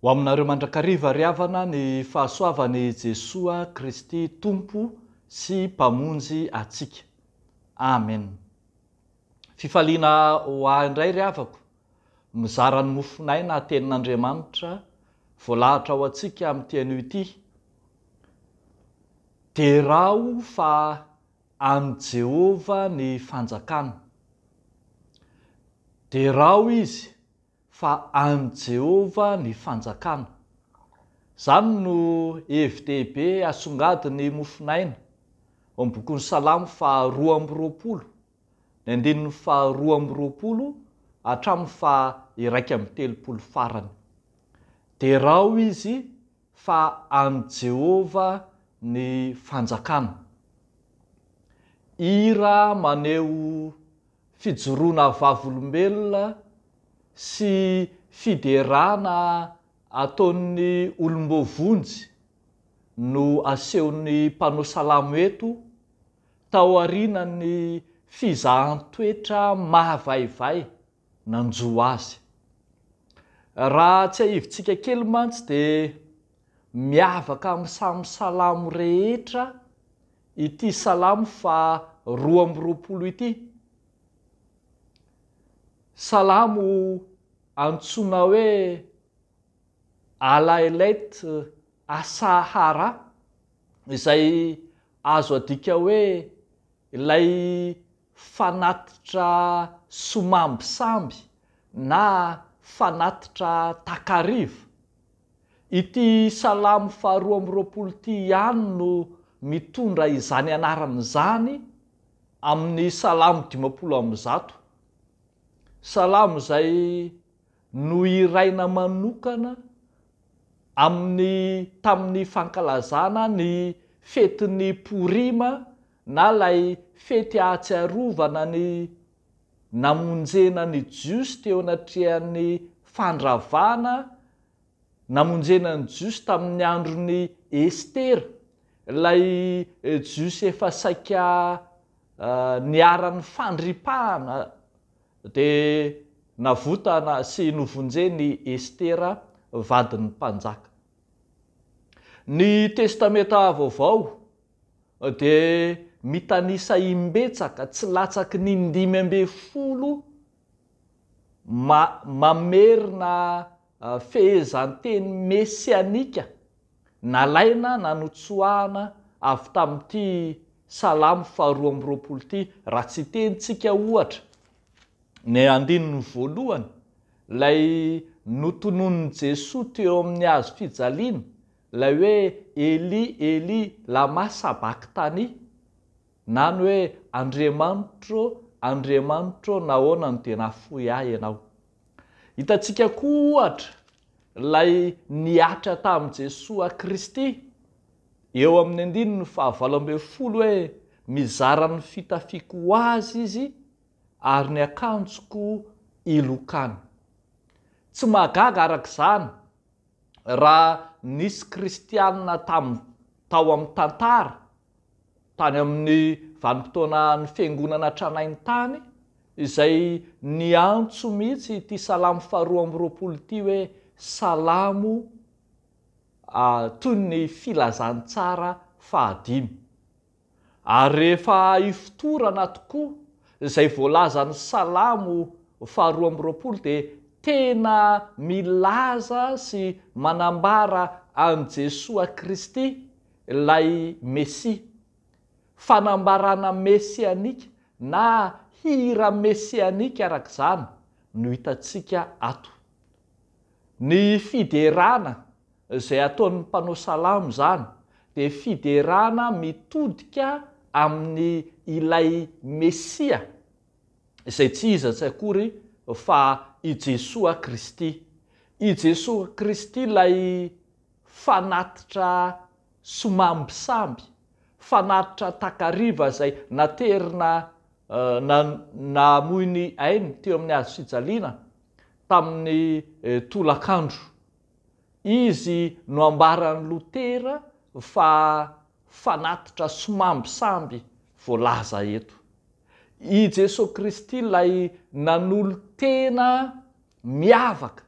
Ho aminareo mandrakariva ry havana ny fahasoavany Jesoa Kristy Tompo sy mpamonjy atsika. Amen. Fifaliana ho ahy indray ry havako, mizara ny mofinaina tenin'Andriamanitra, voalahatra ho atsika amin'ity anio ity. De raho fa an Jehova ny fanjakana. De raho izy fa an Jehova ny fanjakana. Zany no hevi-dehibe asongadiny mofinaina ao amin'ny bokin'ny Salamo faharoa amby roapolo, ny andininy faharoa amby roapolo hatramin'ny faha-1 amby telopolo farany. De raho izy fa an Jehova ny fanjakana. Hira maneho fijoroana vavolombelona sy fiderana ataon'ny olombovonjy no asehon'ny mpanao salamo eto tao aorianany fizahan-toetra mahavaivay nanjo azy. Raha tsy ahivitsika kely mantsy de miavaka amin'ny samy salamo rehetra ity salamo faharoa amby roapolo ity. Salamo antsoina hoe Alaelait Asahara, izay azo adika hoe ilay fanatitra somambisamby na fanatitra takariva. Ity salamo faharoa amby roapolo ity ihany no mitondra izany anarana izany amin'ny salamo 50. Salamo izay no iraina manokana tamin'ny fankalazana ny fetin'ny Porima na lay fety ahatsiarovana ny namonjena ny jiosy teo anatrehan'ny fandravana, namonjena ny jiosy tamin'ny andron'ny Estera, lay jiosy efa saika niaran'ny fandripahana de navotana sy novonjeny Estera vadin'ny mpanjaka. Ny testamenta vaovao de mitanisa imbetsaka tsy latsaky ny 510 mamerina fehezanteny mesianika nalaina nanotsoahana avy tamin'ity salamo faharoa amby roapolo ity. Raha tsy tentsika ohatra ny andininy voalohany, lay notonon'ny Jesoa teo amin'ny hazo fijaliana, lay hoe Eli Eli lama sabakitany, nany hoe Andriamanitro Andriamanitro nahoana no tena nafoy ahy ianao. Hitantsika koa ohatra lay niatra tamin'i Jesoa Kristy eo amin'ny andininy fahavalo amby folo hoe mizara ny fitafiako ho azy izy ary ny akanjoko ilokany. Tsy magaga arak'izany raha nisy kristianina tao amin'ny tantara tany amin'ny vanim-potoana ny fiangonana tranainy tany izay niantso mihitsy ity salamo faharoa amby roapolo ity hoe salamo toy ny filazantsara 5. Ary rehefa hifotorana tokoa izay voalazany salamo faharoa amby roapolo de tena milaza sy manambara an Jesoa Kristy lay Mesia. Fanambarana mesianika na hira mesianika arak'izany no hitantsika ato. Ny fiderana izay ataon'ny mpanao salamo zany de fiderana mitodika amin'ny ilay Mesia izay tsy iza tsy akory fa i Jesoa Kristy. I Jesoa Kristy lay fanatitra somambisamby, fanatitra takariva izay naterina namoy ainy teo amin'ny hazo fijaliana tamin'ny tolakandro. Izy no ambaran'ny Lotera fa fanatitra somambisamby voalaza eto. I Jesoa Kristy lay nanolo tena miavaka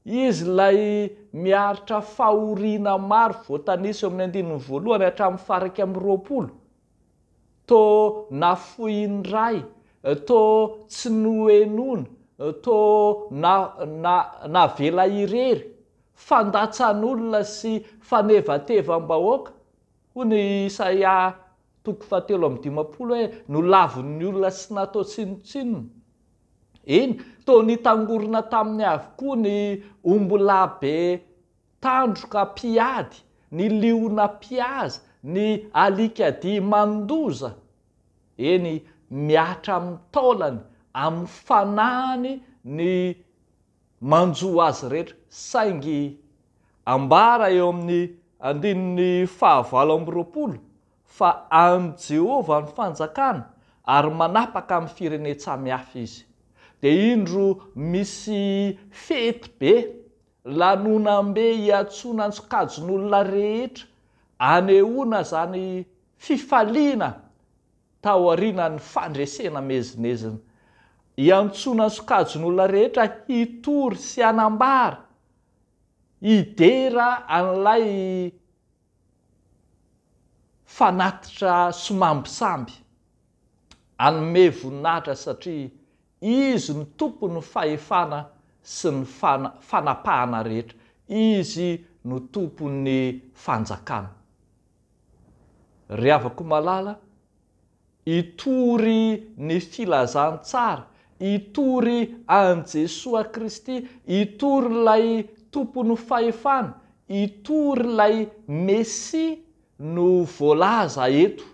izy lay miaritra fahoriana maro voatanisa eo amin'ny andininy voalohany hatramin'ny faraky amin'ny 20 to nafoindray to tsy noenona to navela irery fandatsan'olona sy fanevatevam-bahoaka ho ny Isaia 7:15 hoe nolavon'ny olona sy natao tsinotsinona. Eny to nitangorona tamin'ny avokoa ny ombylabe tandroka piady, ny liona piaza, ny alikady mandoza. Eny miatra amin'ny taolany, amin'ny fanahany ny manjo azy rehetra. Saingy ambara eo amin'ny 20 fa amin'ny Jehova ny fanjakana ary manapaka amin'ny firenetsamihafa izy. Dia indro misy fety be, lanonam-be hiatsoana ny sokajin'olona rehetra, anehoana zany fifaliana tao aorianany fandresena mezinezina, hiantsoana ny sokajin'olona rehetra hitory sy hanambara, hidera an'ilay fanatitra somambisamby, hanome voninahitra satria izy ny tompony fahefana sy ny fanapahana rehetra. Izy no tompony fanjakana. Ry havako malala, hitory ny filazantsara, hitory an Jesoa Kristy, hitory lay tompony fahefana, hitory lay Messia no voalaza eto,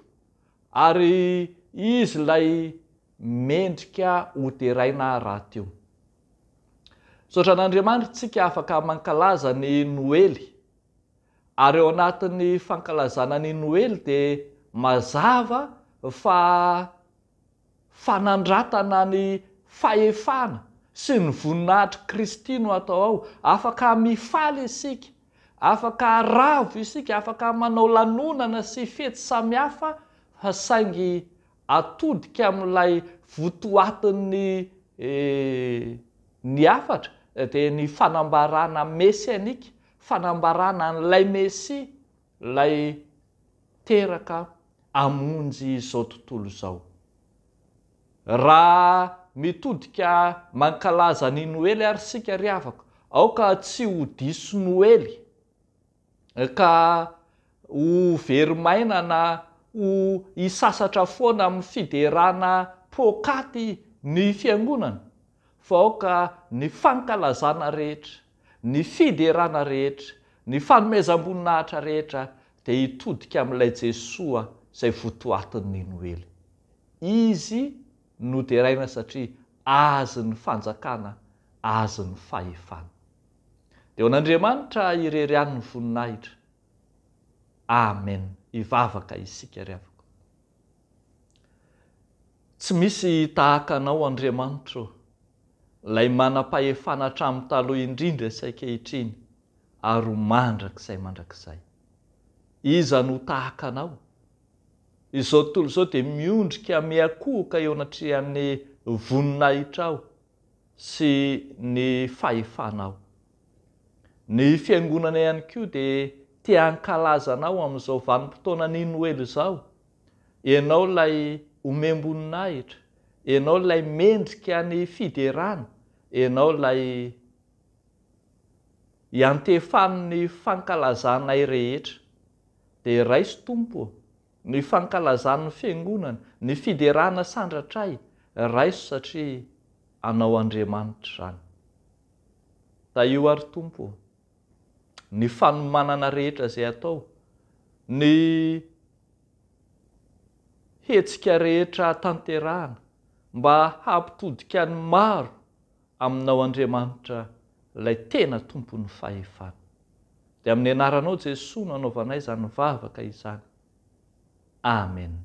ary izy lay mendrika hoteraina raha teo. Saotra an'Andriamanitra tsika afaka mankalaza ny Noely, ary eo anatin'ny fankalazana ny Noely dia mazava fa fanandratana ny fahefana sy ny voninahitra Kristy no atao ao. Afaka mifaly isika, afaka ravo isika, afaka manao lanonana sy fety samihafa, fa saingy atodika amin'ilay votoatin'ny ny afatra dia ny fanambarana mesianika, fanambarana n'ilay Messia, lay teraka hamonjy izao tontolo izao. Raha mitodika mankalaza ny Noely ary sika ry havako, aoka tsy ho diso Noely ka ho verimaina na ho hisasatra foana amin'ny fiderana pokaty ny fiangonana, fa aoka ny fankalazana rehetra, ny fiderana rehetra, ny fanomezam-boninahitra rehetra dia hitodika amin'ilay Jesoa izay votoatin'ny Noely. Izy no deraina satria azy ny fanjakana, azy ny fahefana. Dia ho an'Andriamanitra irery ihany ny voninahitra. Amen. Ivavaka isika ry havako. Tsy misy tahaka anao Andriamanitra, lay manam-pahefana hatramin'ny taloha indrindra sy ankehitriny, ary ho mandrakizay mandrakizay. Iza no tahaka anao? Izao tontolo izao dia miondrika miakohoka eo anatrehan'ny voninahitra ao sy ny fahefanao. Ny fiangonana ihany koa dia tia hankalazanao amin'izao vanim-potoana ny Noely izao. Ianao lay omem-boninahitra, ianao lay mendrika ny fiderana, ianao lay hiantefan'ny fankalazanay rehetra. Dia raiso Tompo, ny fankalazan'ny fiangonana, ny fiderana sandratray, raiso satria anao Andriamanitra izany. Taio ary Tompo, ny fanomanana rehetra izay atao, ny hetsika rehetra tanterahana mba hampitodika ny maro aminao Andriamanitra, ilay tena tompony fahefana. Dia amin'ny anaranao Jesoa no anaovanay izany vavaka izany. Amen.